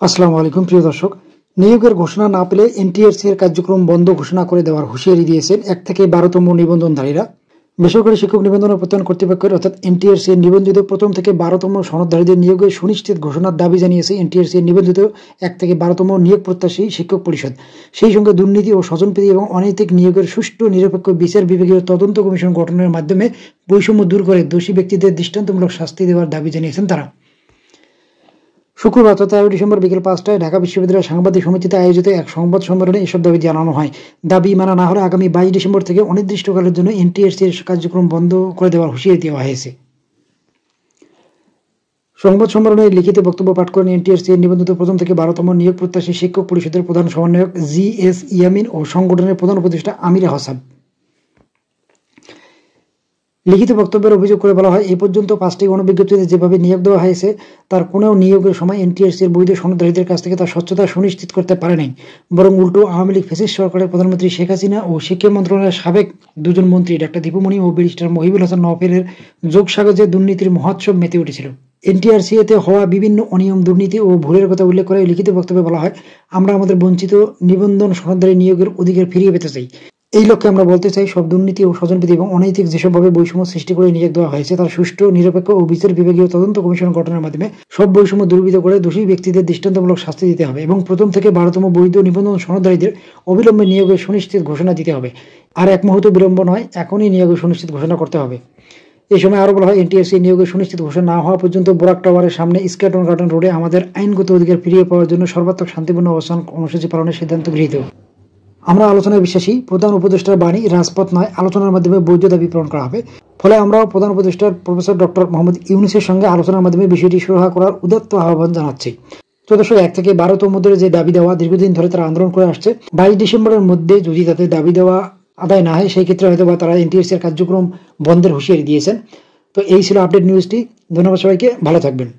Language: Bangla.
আসসালামু আলাইকুম প্রিয় দর্শক, নিয়োগের ঘোষণা না পেলে এনটিআরসি এর কার্যক্রম বন্ধ ঘোষণা করে দেওয়ার হুঁশিয়ারি দিয়েছেন 1 থেকে 12তম নিবন্ধনধারীরা। বেসরকারি শিক্ষক নিবন্ধন ও প্রত্যয়ন কর্তৃপক্ষের অর্থাৎ এনটিআরসি এর নিবন্ধিত প্রথম থেকে 12তম সনদধারীদের নিয়োগের সুনিশ্চিত ঘোষণার দাবি জানিয়েছে এনটিআরসি এর নিবন্ধিত 1 থেকে 12তম নিয়োগ প্রত্যাশী শিক্ষক পরিষদ। সেই সঙ্গে দুর্নীতি ও স্বজনপ্রীতি এবং অনৈতিক নিয়োগের সুষ্ঠু নিরপেক্ষ বিচার বিভাগীয় তদন্ত কমিশন গঠনের মাধ্যমে বৈষম্য দূর করে দোষী ব্যক্তিদের দৃষ্টান্তমূলক শাস্তি দেওয়ার দাবি জানিয়েছেন তারা। শুক্রবার 13 ডিসেম্বর বিকেল 5টায় ঢাকা বিশ্ববিদ্যালয়ের সাংবাদিক সমিতিতে আয়োজিত এক সংবাদ সম্মেলনে এসব দাবি জানানো হয়। দাবি মানা না হলে আগামী 22 ডিসেম্বর থেকে অনির্দিষ্টকালের জন্য এনটিআরসি এর কার্যক্রম বন্ধ করে দেওয়ার হুঁশিয়ারি দেওয়া হয়েছে। সংবাদ সম্মেলনে লিখিত বক্তব্য পাঠ করেন এনটিআরসি এর নিবন্ধিত প্রথম থেকে 12তম নিয়োগ প্রত্যাশী শিক্ষক পরিষদের প্রধান সমন্বয়ক জি.এস. ইয়ামিন ও সংগঠনের প্রধান উপদেষ্টা আমিরা হাসান। লিখিত বক্তব্যের অভিযোগ করে বলা হয়, এই পর্যন্ত 5টি গণবিজ্ঞপ্তিতে যেভাবে নিয়োগ দেওয়া হয়েছে তার কোনো নিয়োগের সময় এনটিআরসি এর বৈধ সনদধারীদের কাছ থেকে তার স্বচ্ছতা সুনিশ্চিত করতে পারে নাই, বরং উল্টো আওয়ামী লীগ ফ্যাসিস্ট সরকারের প্রধানমন্ত্রী শেখ হাসিনা ও শিক্ষা মন্ত্রণালয়ের সাবেক দুজন মন্ত্রী ডাক্তার দীপুমণি ও ব্যারিস্টার মহিবুল হাসান নওফেলের যোগসাজশে দুর্নীতির মহোৎসব মেতে উঠেছিল। এনটিআরসি এতে হওয়া বিভিন্ন অনিয়ম, দুর্নীতি ও ভুলের কথা উল্লেখ করে লিখিত বক্তব্যে বলা হয়, আমরা আমাদের বঞ্চিত নিবন্ধন সনদধারী নিয়োগের অধিকার ফিরিয়ে পেতে চাই। এই লক্ষ্যে আমরা বলতে চাই, সব দুর্নীতি ও স্বজনপ্রীতি এবং অনৈতিক যেসবভাবে বৈষম্য সৃষ্টি করে নিয়োগ দেওয়া হয়েছে তার সুষ্ঠু, নিরপেক্ষ ও বিচার বিভাগীয় তদন্ত কমিশন গঠনের মাধ্যমে সব বৈষম্য দূরীভূত করে দোষী ব্যক্তিদের দৃষ্টান্তমূলক শাস্তি দিতে হবে এবং প্রথম থেকে 12তম বৈধ নিবন্ধন সনদধারীদের অবিলম্বে নিয়োগের সুনিশ্চিত ঘোষণা দিতে হবে। আর এক মুহূর্ত বিলম্ব নয়, এখনই নিয়োগের সুনিশ্চিত ঘোষণা করতে হবে। এই সময় আরও বলা হয়, এনটিআরসি নিয়োগের সুনিশ্চিত ঘোষণা না হওয়া পর্যন্ত বোরাক টাওয়ারের সামনে স্কেটন গার্ডেন রোডে আমাদের আইনগত অধিকার ফিরিয়ে পাওয়ার জন্য সর্বাত্মক শান্তিপূর্ণ অবস্থান কর্মসূচি পালনের সিদ্ধান্ত গৃহীত। আমরা আলোচনায় বিশ্বাসী, প্রধান উপদেষ্টার বাণী রাজপথ নয়, আলোচনার মাধ্যমে বৈধ দাবি পূরণ করা হবে। ফলে আমরাও প্রধান উপদেষ্টার প্রফেসর ডক্টর মোহাম্মদ ইউনূসের সঙ্গে আলোচনার মাধ্যমে বিষয়টি সুরাহা করার উদাত্ত আহ্বান জানাচ্ছি। 1 থেকে 12তম মধ্যে যে দাবি দেওয়া দীর্ঘদিন ধরে তারা আন্দোলন করে আসছে, 22 ডিসেম্বরের মধ্যে যদি তাদের দাবি দেওয়া আদায় না হয় সেই ক্ষেত্রে হয়তো বা তারা এনটিআরসি এর কার্যক্রম বন্ধের হুঁশিয়ারি দিয়েছেন। তো এই ছিল আপডেট নিউজটি। ধন্যবাদ সবাইকে, ভালো থাকবেন।